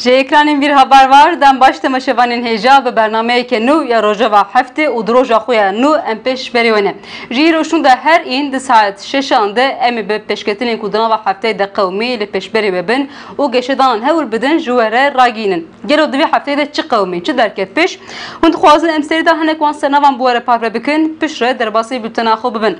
Ji ekranên bir haber var dem baş temaşevanên hêja bi bernameyeke nû ya rojeva heftê û di roja xwe ya nû em pêşberî wene. Ji îro şûn de her ên di saet 6 de em ê bi pêşketinên ku di nava hefteyê de qewmî li pêşberî ve bin û geşedanan hewil bidin ji were ragînin. Gelo di vê hefteyê de çi qewmî çi derket pêş hûn dixwazin em serî de hinek wan sernavan bu were parve bikin pişre derbasî bültena xwe bibin.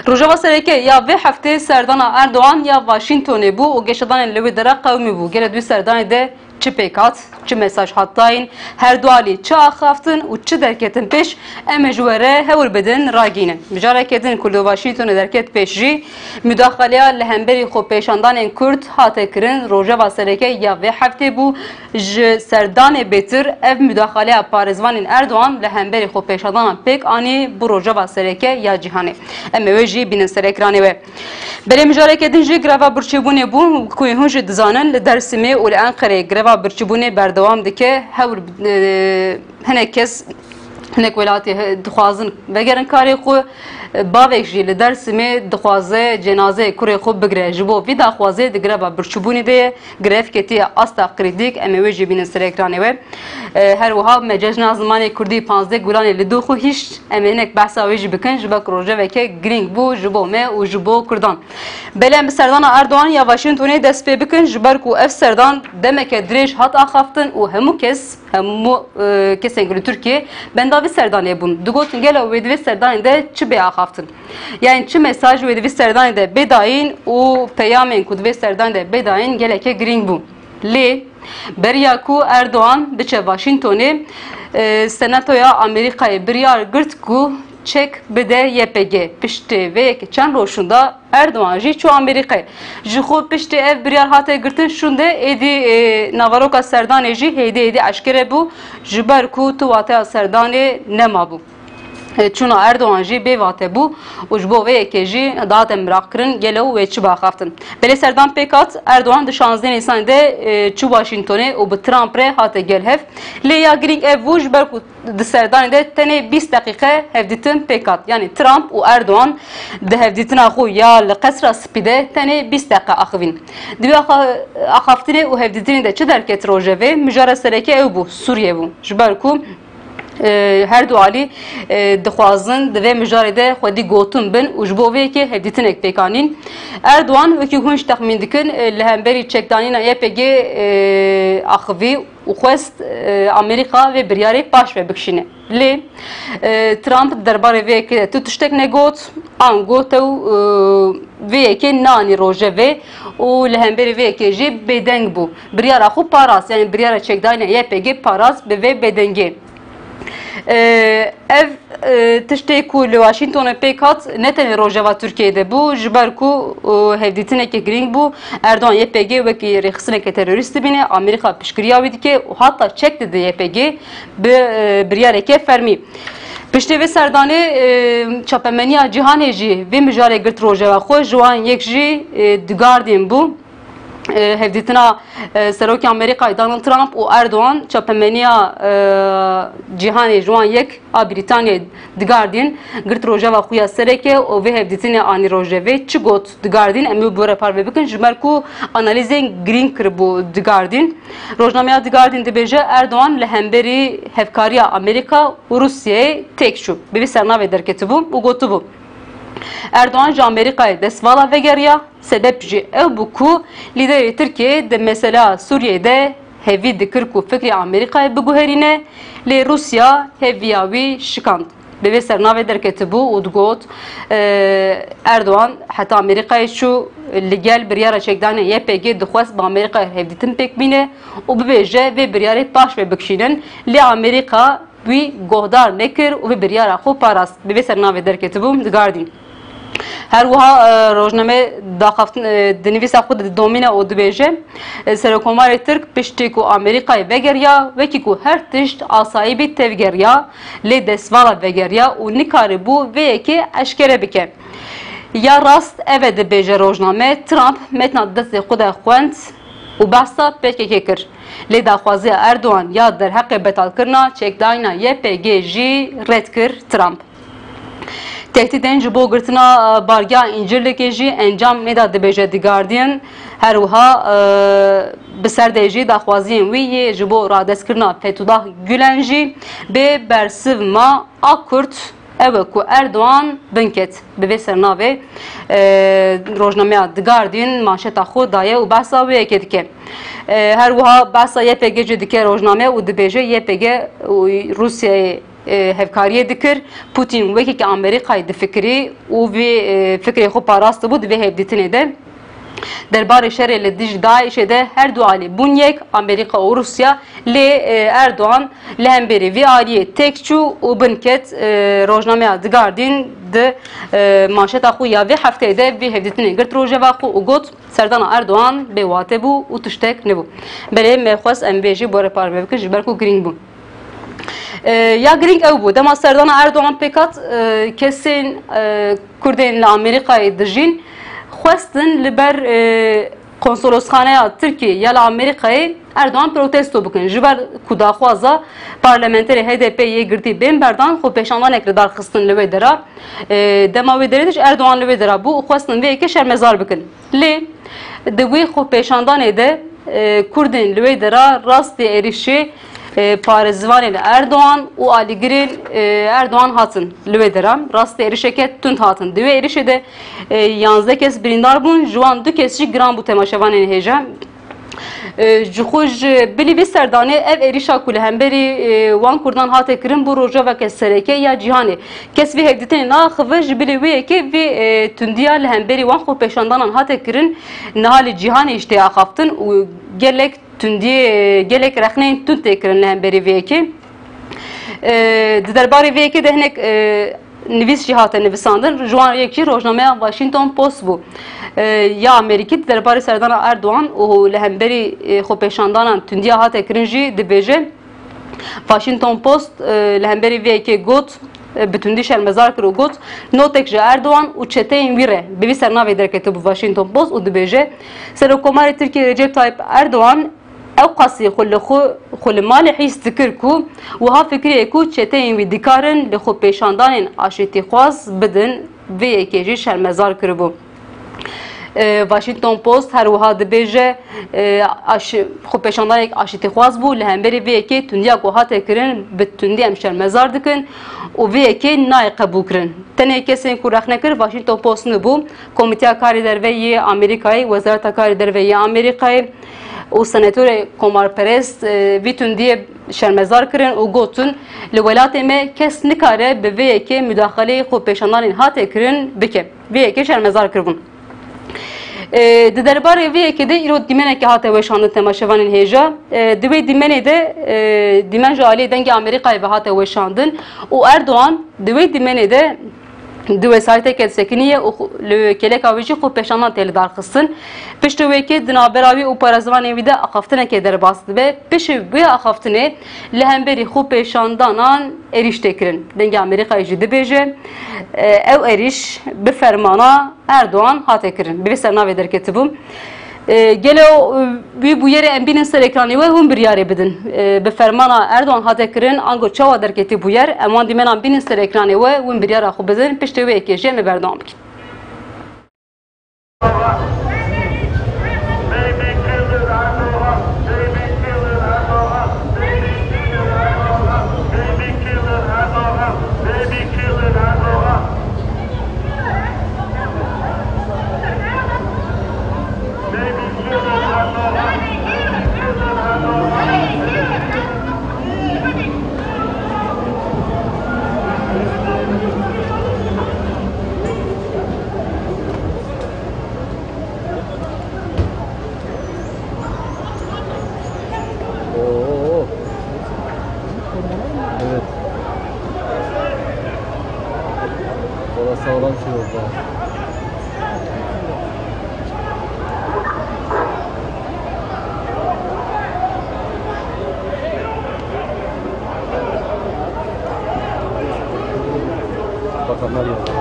Rojava sereke ya vê heftê serdana Erdoğan ya Washingtonê bû û geşedanên li wê dere qewmî bû. Gelek dû serdanê de çi pêkat, çi mesaj hatdayîn, her du alî çi axaftin û çi derketin pêş em ê ji were hewil bidin ragînin. Mijareke din ku li Washingtonê derket pêş jî müdaxaleya li hemberî xwepêşandanên Kurd hate kirin. Rojava sereke ya vê heftê bû ji serdanê bêtir ev müdaxaleya parêzvanên Erdoğan li hemberî xwepêşandanan pêk anî bu rojava sereke ya cîhanê. Em ê wê jî bînin ser ekranê we. Berê mijareke din jî greva birçîbûnê bû ku hûn jî dizanin li Dêrsimê û li Enqereyê greva birçîbûnê berdewam dike hewil hinek kes hinek welatê dixwazin vegerin karê xwe bavek jî li Dêrsimê dixwaze cenazeyê kurê xwe bigire ji bo vî daxwazê di greva birçîbûnê de ye grev ketiye asta qirîdik em ê wê jî bînin ser ekranê we. Her wiha me cejna zimanê Kurdî 15 Gulanê li dû xwe hîş em ê hinek behsa wê jî bikin ji ber rojeveke girîng bû ji bo me û ji bo Kurdan. Belem bi serdana Erdoğan ya Washingtonê dest pê bikin ji ber ku ev serdan demeke dirêj hat axaftin û hemû kesên li Tirkiye benda vê serdanê bûn. Digotin gelo wê di vê serdanê de çi bê axaftin. Yani çi mesaj wê di vê serdanê de bêdayîn û peyamên ku di vê serdanê de bêdayîn geleke girîng bû. Lê beriya ku Erdoğan biçe Washingtonê Senatoya Amerîkayê biryar girt ku çek bide YPG. Piştê vê yekê çend roşunda Erdoğan jî çû Amerîkayê. Ji xwe piştê ev biryar hate girtin şûn de êdî navaroka serdanê jî hêdî eşkere bû ji ber ku tu wateya serdanê nemabû. Çuna Erdoğan jî bê vate bû û ji bo vê yekê jî date miraq kirin gelo wê çi baxaftin. Belê serdan pêkat Erdoğan di 16 Nîsanê de çû Washingtonê û bi Trump re hate gelhev. Lê ya girîng ev bû ji ber ku di serdanê de tenê 20 deqîqe hevdîtin pêkat. Yani Trump û Erdoğan di hevdîtina xwe ya li qesra spî de tenê 20 deqîqe axivîn. Di vê axaftinê û hevdîtinê de çi derket rojevê mijara sereke ew bû Sûriye bû. Ji ber ku her du alî dixwazin di vê mijarê de xwedî gotin bin û ji bo vê yekê hevdîtinek pêkanîn. Erdoğan wekî hûn ji texmîn dikin li hemberî çekdanîna YPG axivî û xwest Amerîka vê biryarê paş ve bikişîne. Lê Trump derbarê vê yekê de tu tiştek negot an got ew vê yekê nanî rojevê û li hemberî vê yekê jî bêdeng bû. Biryara xwe parast yani biryara çekdanîna YPG parast bi vê bêdengê. Ev tiştê ku li Washingtonê pêk hat ne tenê rojeva Tirkiyeyê de bû ji ber ku hevdîtinekê girîng bû Erdoğan YPG wekî rêxistineke terorîstî bîne Amerîka piştgiriya wî dike û hatta çek dide YPG bi biryareke fermî. Piştê vê serdanê çapemeniya cîhanê jî vê mijarê girt rojeva xwe ji wan yek jî The Guardian bû. Hevdîtina Serokê Amerîkayê Donald Trump û Erdoğan çapemeniya cîhanê ji wan yek a Brîtanyayê The Guardian girt rojeva xwe ya sereke û vê hevdîtinê anî rojevê çi got The Guardian em ê bi were parve bikin ji ber ku analîzên girîng kiribû The Guardian. Rojnameya The Guardian dibêje Erdoğan li hemberî hevkariya Amerîka û Rusyayê têk çû. Bi vê sernavê derketibû û gotibû. Erdoğan ji Amerîkayê destvala vegeriya sebep jî ew bû ku lîderê Tirkiye de mesela Sûriye'de hevî dikir ku fikrê Amerîkayê biguherîne lê Rusya heviya wî şikand. Bi vê sernavê derketibû û digot Erdoğan heta Amerîkayê çû li gel biryara çekdanê YPG dixwest bi Amerîkayê hevdîtin pêk bîne û bibêje vê biryarê paş ve bikişînin lê Amerîka wî gohdar nekir û vê biryara xwe parast. Bi vê sernavê derketibû The Guardian. Her wiha rojname daxaftin dinivîsa xwe di domîne û dibêje Serokkomarê Tirk piştî ku Amerîkayê vegeriya wekî ku her tişt asayîbî tevgeriya lê destvala vegeriya û nikarî bû vê yekê eşkere bike. Ya rast ev e dibêje rojname Trump metna destê xwe de xwend û behsa pêkekê kir. Lê daxwaziya Erdoğan ya derheqê betalkirina çekdanîna YPG jî red kir Trump. Tehdidên ji bo girtina bargeha İncirlikê jî encam neda dibêje The Guardian. هر وها بسردێژی داخوازیên wî yê ji bo radestkirina Fethullah Gülen jî bê bersivma a Kurd ew e ku Erdoğan binket bi vê sernavê rojnameya The Guardian manşeta xwe daye û behsa wê yekê dike. Her wiha behsa YPG jî dike rojname û dibêje YPG û Rusyayê hevkariyê dikir. Putin wekî ki Amerîkayê difikirî û vê fikrê xwe parast bû di vê hevdîtinê de derbarê şerê li dijî Daişê de her du alî bûn yek Amerîka û Rusya lê Erdoğan li hemberî vê aliyê têk çû û binket rojnameya The Guardian di manşeta xwe ya vê hefteyê de vê hevdîtinê girt rojeva xwe û got serdana Erdoğan bêwate bû û tiştek nebû. Belê me xwest em bê jî bore parve bikin ji ber ku girîng bû. Ya girîng ew bû dema serdana Erdoğan pêkat kesên Kurdên li Amerîkayê dijîn xwestin li ber konsolosxaneya Tirkiye ya li Amerîkayê Erdoğan protesto bikin ji ber ku daxwaza parlamenterê HDP'yê girtî bên berdan xwepêşandanek li darxistin li wê dera dema wê derê de ji Erdoğan li wê dera bû û xwestin vê yekê şermezar bikin. Lê di wê xwepêşandanê de Kurdên li wê dera rastî êrişê parêzivanê li Erdoğan û alîgirên Erdoğan hatin li wê deran rastî êrişeke tund hatin. Di wê êrişê de 11 kes birîndar bûn ji wan 2 kes jî giran bû temaşevanên hêja. Ji xwe ji bilî vê serdanê ev êrişa ku li hemberî wan Kurdan hate kirin bu rojaveke sereke ya cîhanê. Kes vê hevdîtinê naxive ji bilî wê yekê vê tundiya li hemberî wan xwepêşandanan hate kirin niha li cîhanê îştê axaftin û gelek tundiyê gelek rexneyên tund tê kirin li hemberî vê yekê. Di derbarê vê yekê de hinek nivîs jî hate nivîsandin ji wan yekî rojnameya Washington Post bû. Ya Amerîkî di derbarê serdana Erdoğan û li hemberî xwepêşandanan tundiya hate kirin jî dibêje. Washington Post li hemberî vê yekê got bi tundî şermezar kir û got notek ji Erdoğan û çeteyên wî re bi vî sernavê derkete bû Washington Post û dibêje Serokkomarê Tirkiye Recep Tayyip Erdoğan ew qasî xwe li malê hîs dikir ku wiha fikirê ku çeteyên wî dikarin li xwepêşandanên aşîtîxwaz bidin vê yekê jî şermezar kiribû. Washington Post her wiha dibêje xwepêşandanek aşîtîxwaz bû li hemberî vê yekê tundiya ku hate kirin bi tundî em şermezar dikin û vê yekê nayê qebûl kirin. Tenê kesên ku rex nekir Washington Post nebû Komîteya Karê Derveyê Amerîkayê Wezareta Karê Derveyê Amerîkayê û senatörê komarperest vî tundiyê şermezar kirin û gotin li welatê me kes nikare bi vê yekê müdaxeleyê xwepêşandanên hate kirin bike. Vê yekê şermezar kiribûn. Di derbarê vê yekê de îro dîmenekê hate weşandin temaşevanên hêja. Di wê dîmenê de dîmen ji aliyê dengê Amerîkayê ve hate weşandin û Erdoğan di wê dîmenê de di wesayeteke sekiniye û li keleka wê jî xwepêşandan tê li darxistin. Piştî wêkê di navbera wî û parêzivanên wî de axaftinekê derbas dibe. Piştî vê axaftinê li hemberî xwepêşandanan êriş tê kirin. Dengê Amerîkayê jî dibêje ew êriş bi fermana Erdoğan hate kirin. Bi vê sernavê derketibû. Gelo wî bûyerê em bînin ser ekranê we hûn biryarê bidin. Bi fermana Erdoğan hate kirin ango çawa derketî bûyer em wan dîmenan bînin ser ekranê we hûn biryara xwe bidin piştî wê yekê jî em ê berdewam bikin. Evet. Orası sağlam şey oldu. Bakanlar yazdı.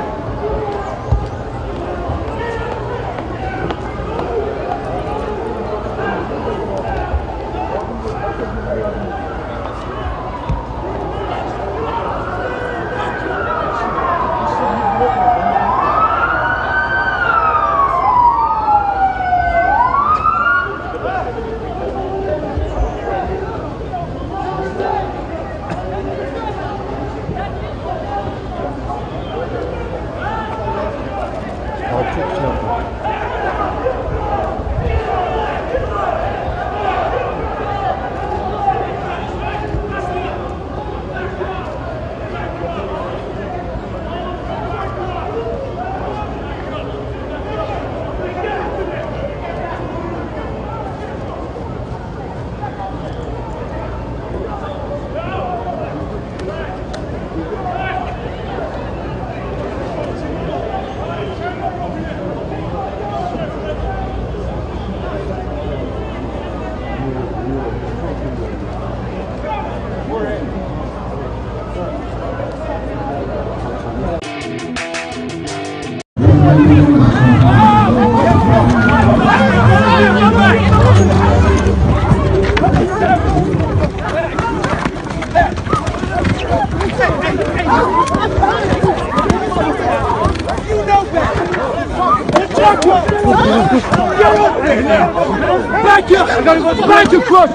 Thank you, Cross.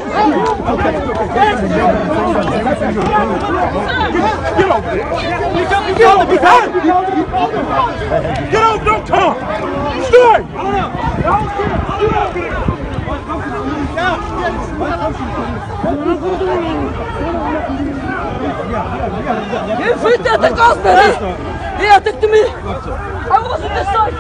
Get over there. Get over there. Get over, don't talk. Stay. Fit at the cost, man. Here, take to me. I was in the side.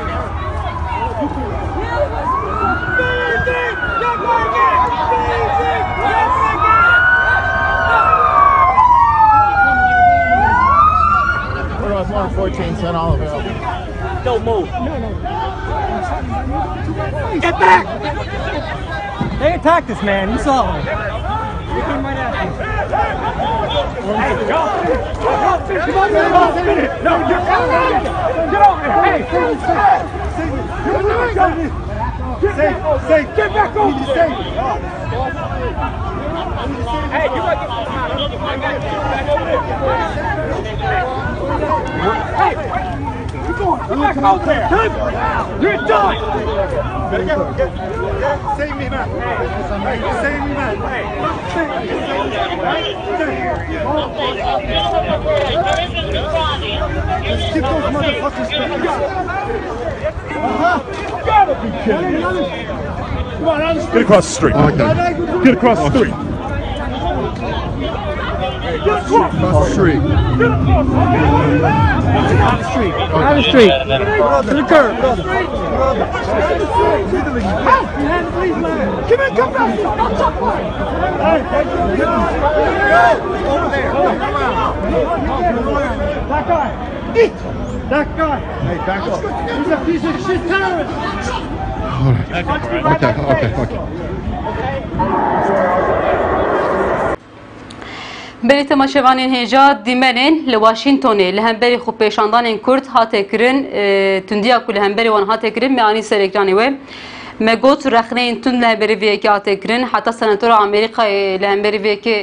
We're on 114, all available. Don't move. Get back. They attacked this man. You saw him. You came right after him. Hey, go. Come on, man. No, get over there. Hey, say, get back over there. Hey, you got to get back over there. Hey, keep going. Get back out there. You're done. Save me, man. Hey, save me, man. Keep those motherfuckers back. Gotta be kidding me. Come on, get across the street. Get across the street. Get across the street. Get across the street. Out the street. To the curb. Come in, come back. Over there. That guy. That guy. Hey, back up. He's a piece of shit terrorist. Okay. بری تماشاوانین هجا دیمنین لواشنطنی لهمبری خوب پیشاندان کرد هاته کرن تندیا کل لهمبری وان هاته کرن میانی سر اکرانی و مگوت رخنین تند لهمبری ویکی هاته کرن حتی سناتور آمریکا لهمبری ویکی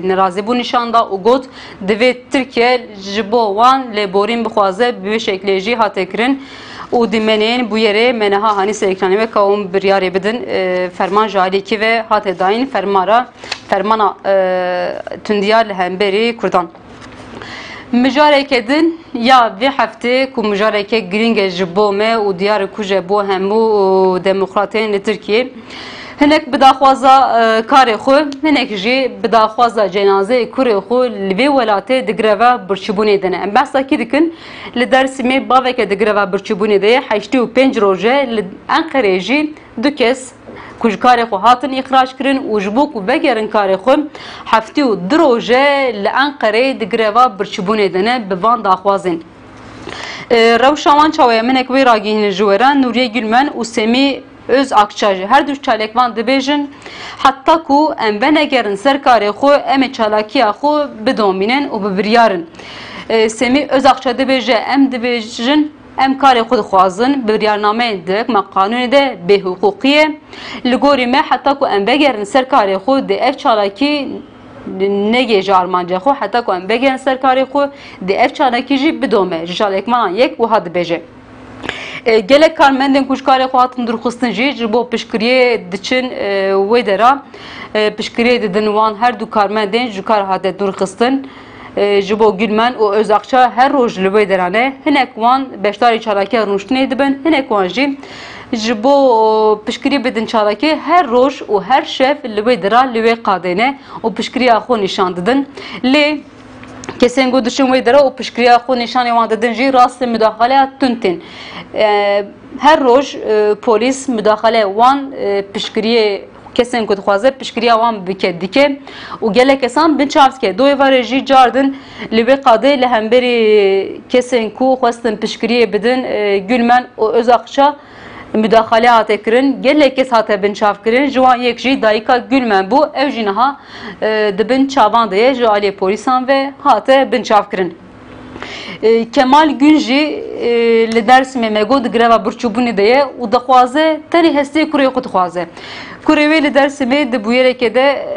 نرازی بو نشاندا و گوت دوی ترکیه جبو وان لبورین بخوازه به شکلی جی هاته کرن و دیمنین بویره منها هانی سر اکرانی و کام بریاری بدن فرمان جالی کی و هاته داین فرمانا تندیار لهمبری کردان مجارک دن یا وی هفته کو مجارک گرینگ جبومه و دیار کوجه بو همو دموکراتین ترکیه هنک بداخوازا کار خو هنک جی بداخوازا جنازه کور خو لوی ولاته دگروا برچبونه دنه ام بحثا کی دکن لدرسمی باوک دگروا برچبونه ده 85 روزه انقره جی دو کس کج کار خو هاتن اخراج کرن و جبوک و بگرن کار خو هفته و دروجه لانقره دگروا برچبونه دنه بوان داخوازن روشاوان چاوی منک وی راگین جووران نوریه گلمن و سمی öz akçajı her düş çalekvan dibêjin hatta ku em venegerin serkarê xwe em ê çalakiya xwe bidomînin û bibiryarın semî öz akça dibêje em dibêjin em karê xwe dixwazin biryarnameyên dik me qanûnê de bêhuquqî ye li gorî me heta ku em vegerin serkarê xwe di ev çalakî negêje armanca xwe heta ku em vegerin serkarê xwe di ev çalakî jî bidome ji çalekmanan yek wiha dibêje gelek karmendên kuşkarê xwe hatin durxistin jî ji bo piştgiriyê diçin wê dera piştgiriyê didin wan her du karmendên ji kar hate durxistin ji bo gülmen û Özakça her roj li wê derane hinek wan beşdarî çalakiya rûniştinê dibin hinek wan jî ji bo piştgirî bidin çalakî her roj û her şev li wê dera li wê qadêne û piştgiriya xwe nîşan didin lê kesên ku diçin wê dera û piştgiriya xwe nîşanê wan didin jî rastî müdaxaleya tundtên her roj polîs müdaxale wan piştgiriyê kesên ku dixwaze piştgiriya wan bike dike û gelek kesan bin çavske doyê varê jî cardin li wê qadê li hemberî kesên ku xwestin piştgiriyê bidin Gülmen û Özakça müdaxale hate kirin gelek kes hate bin çav kirin ji wan yek jî dayika Gülmen bû ew jî niha di bin çavan de ye ji aliyê polîsan ve hate bin çav kirin Kemal Günjî li Dêrsimê mego di greva birçûbûnê de ye û dixwaze tenê hestiyê kurê xwe dixwaze. Kurê wê li Dêrsimê di bûyerekê de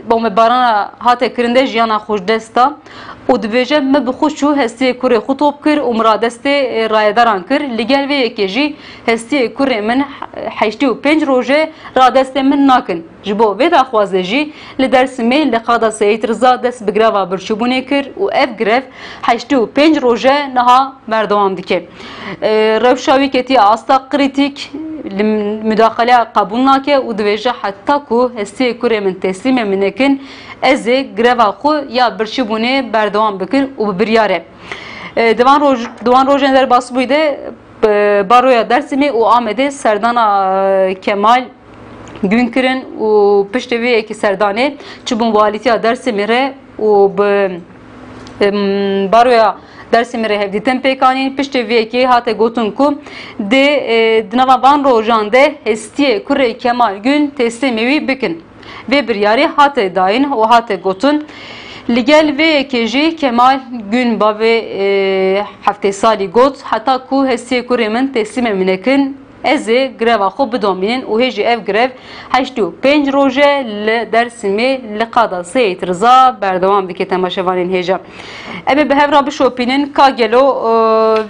بمباران هات کرنده جیانا خوش دستا و دبیجه مبخوش شو هستی کوره خطوب کر و مرادست رایداران کر لگل وی کجی هستی کوره من 85 روزه رادست من ناکن جبو وی داخوازه جی لدرسمه لقادا سید رضا دست بگراوا برشبونه کر و اف گرف 85 روزه نها مردوام دیکه روشاوی کتی آستا قریتیک مداخله قبول ناکه و دویجه حتی کو هستی کوره من تسلیم منکن از گروا خو یا برشبونه بردوام بکن و ببریاره دوان روزن در باس بویده بارویا درسمی و آمده سردانا کمال gün kirin u piştevi eki serdane çubun valitiya dersi mire u baroya dersi mire hevditem pekani piştevi eki hate gotun ku de dnava van rojan de hestiye kure kemal gün teslimivi bikin ve bir yari hate dain o hate gotun Ligel ve ekeci Kemal gün bave hafte sali got hatta ku hestiye kure min teslim eminekin ezi greva xo bidominin u heji ev grev 85 roje li dersimi li qada Seyit Rıza berdewam dike temaşevanên heja. Ev bi hevra bişopînin ka gelo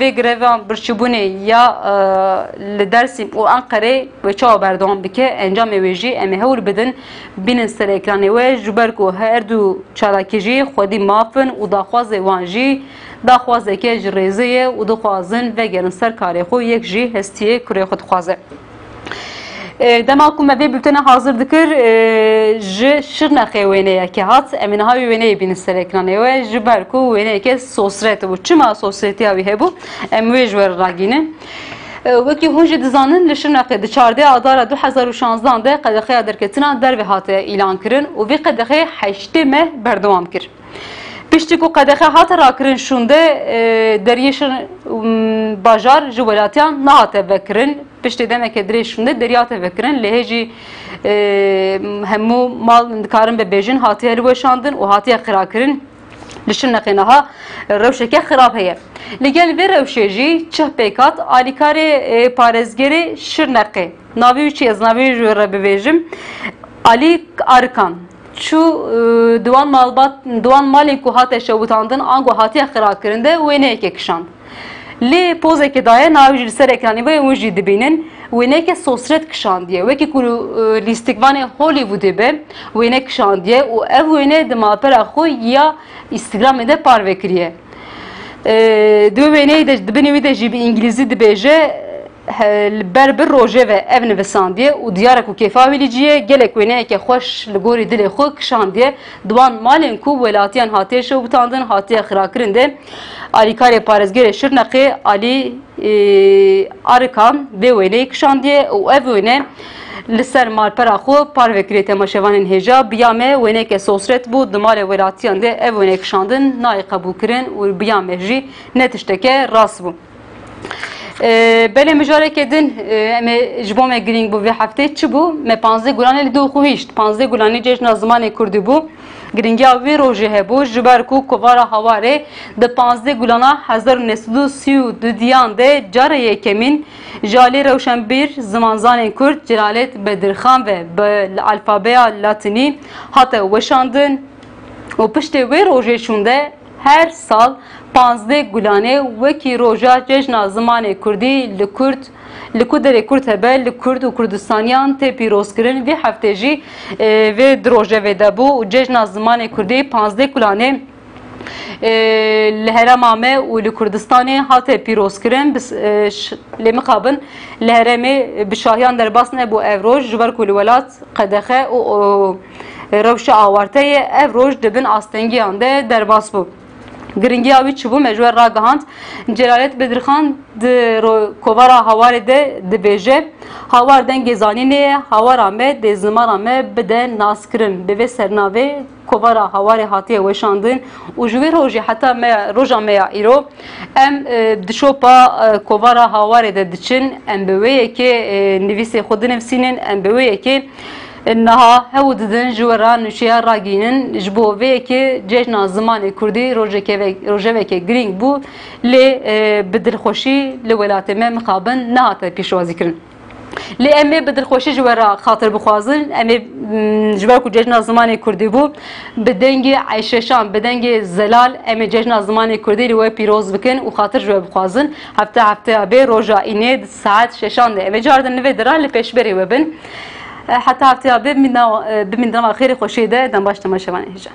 ve greva birçibûnê ya li Dersim û Anqerê ve çawa berdewam dike encamê wê jî em ê hewl bidin bînin ser ekranê we ji ber ku her du çalakî jî xwedî mafin û daxwazê wan jî daxwazeke ji rêzê ye û dixwazin vegerin ser karê xwe yek jî hestiyê kurê xwe dixwaze. Dema ku me vê bültena hazır dikir ji Şirnexê wêneyekê hat em ê niha wê wêneyê bînin ser ekranê we ji ber ku wêneyeke sosret bû. Çima sosretiya wî hebû em wê ji we ragînin. Wekî hûn jî dizanin li Şirnexê di çardê adara 2016 de qedexeya derketina dervê hate îlan kirin û vê qedexê 8 meh berdewam kir. Piştî ku qedexe hate rakirin şûnde deriyê bajar ji welatiyan nehate vekirin. Piştî demeke dirê şûnde deriyate vekirin. Lê hêjî hemû mal dikarin bibêjin hatiye li weşandin û hatiye xirakirin. Li Şirnexê niha rewşeke xirab heye. Li gel vê rewşê jî çih pêkat alîkarê parêzgerê Şirnexê navê wî çi ez navê wî ji we re bibêjim Ali Arkan. Çu duan malên ku hate şewitandin an ku hatiye xirakirin de wêneyekê kişand. Lê pozekê daye navê jî li ser ekranê we hûn jî dibînin wêneyeke sosret kişandiye wekî ku lîstikvanê Hollywoodê be wêne kişandiye û ev wêne di malpera xwe ya Instagramê de parvekiriye. Di wêneyê de dibinê wî de jî bi îngilîzî dibêje ber bir roje ve ev nivisandiye û diyarek û kêfa wî lîciye gelek wêneyeke xweş li gorî dilê xwe kişandiye diwan malên ku welatiyan hatiye şewitandin hatiye xirakirin de alîkarê parêzgerê Şirnexê Ali Arkan vê wêneyê kişandiye û ev wêne li ser malpera xwe parvekiriye temaşevanên hêja biya me wêneyeke sosret bû di malê welatiyan de ev wêne kişandin nayê qebûlkirin û biya me jî ne tişteke rast bû. Belê mijareke din em ê ji bo me girîng bû vê heftê çi bû me 15 gulanê li dû xwîşt 15 gulanê cejna zimanê Kurdî bû giringiya wê rojê hebû ji ber ku kovara hawarê di 15 gulana 1932 diyan de cara yekemîn ji alî rewşenbîr zimanzanên Kurd Celalet Bedirxan ve bi alfabeya Latînî hate weşandin û piştê wê rojê şûnde her sal 15 gulanê wekî roja cejna zimanê Kurdî li ku derê Kurd hebe li Kurd û Kurdistaniyan tê pîrozkirin vê heftê jî vê di rojevê de bû û cejna zimanê Kurdî 15 gulanê li Herêma me û li Kurdistanê hate pîrozkirin lê mixabin li herêmê bi şahiyan derbas nebû ev roj ji ber ku li welat qedexe û rewşa awarteyê ev roj dibin astengiyan de derbas bû. Giringiya wî çi bû me ji we ragihand Celalet Bedirxan di kovara hawarê de dibêje hawar dengê zanînê ye hawara me dê zimana me bide naskirin bi vê sernavê kovara hawarê hatiye weşandin û ji wê rojê heta roja me ya îro em di şopa kovara hawarê de diçin em bi wê yekê nivîsê xwe dinivîsînin em bi wê yekê niha hew didin ji we re nûçeya ragînin ji bo vê yekê cejna zimanê Kurdî rojeveke girîng bû lê bi dilxweşî li welatê me mixabin nehate pêşwazîkirin. لی امی بدل خوشی جوارا خاطر بخوازن امی جوار کو جشن زمان کردی بو بدنگ عیششان بدنگ زلال امی جشن زمان کردی رو پیروز بکن و خاطر جوار بخوازن هفته به روزا اینه ساعت ششان ده امی جاردن نوی درال لپیش بری وبن حتی هفته به من خیلی خوشی ده دم باش تماشا وان هجا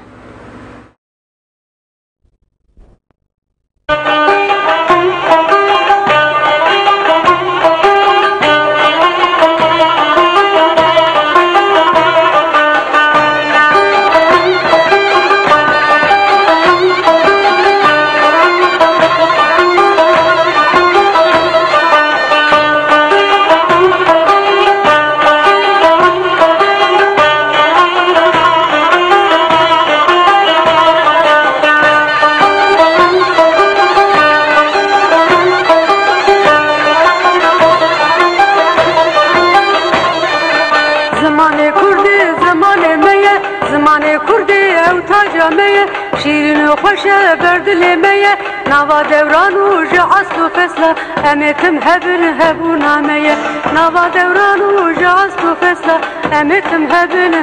شیرین و خوش بردل میه نوا دوران و جعست و فصله امیتم هبون میه نوا دوران و جعست و فصله امیتم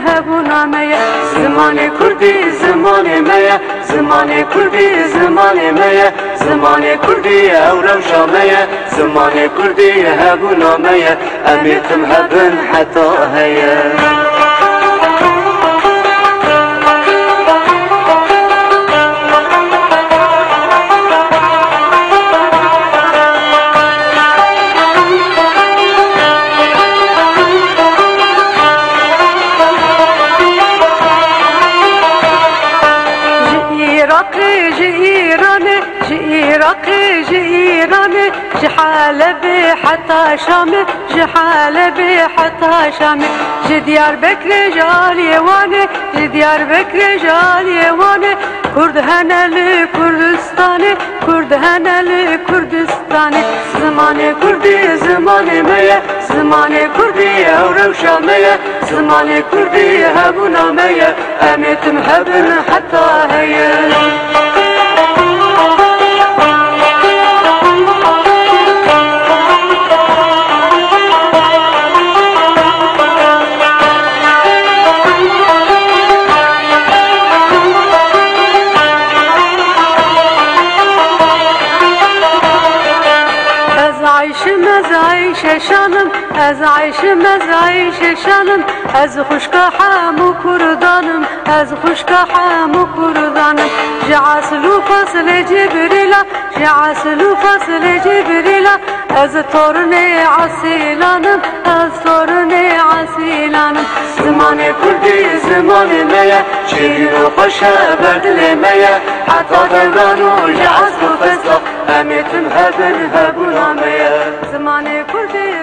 هبون میه زمان کردی زمان میه زمان کردی زمان میه زمان کردی او روشا میه زمان کردی هبون میه امیتم هبون حتی هیه حتى شامي جحال بي حتى شامي جديار بكر جالي واني جديار بكر جالي واني كرد هنا لكردستاني كرد هنا لكردستاني زماني كردي زماني مية زماني كردي أورو شامية زماني كردي هبونا مية أميتم هبن حتى هي شانم از عیش شانم از خوشکا حمو کردانم از خوشکا حمو کردانم جعسلو فصل جبریلا جعسلو فصل جبریلا از تورن عسیلانم از تورن عسیلانم زمان کردی زمان میه شیرین و خوش بردل میه حتی دوران و جعسلو فصل امیتم هبون میه زمان کردی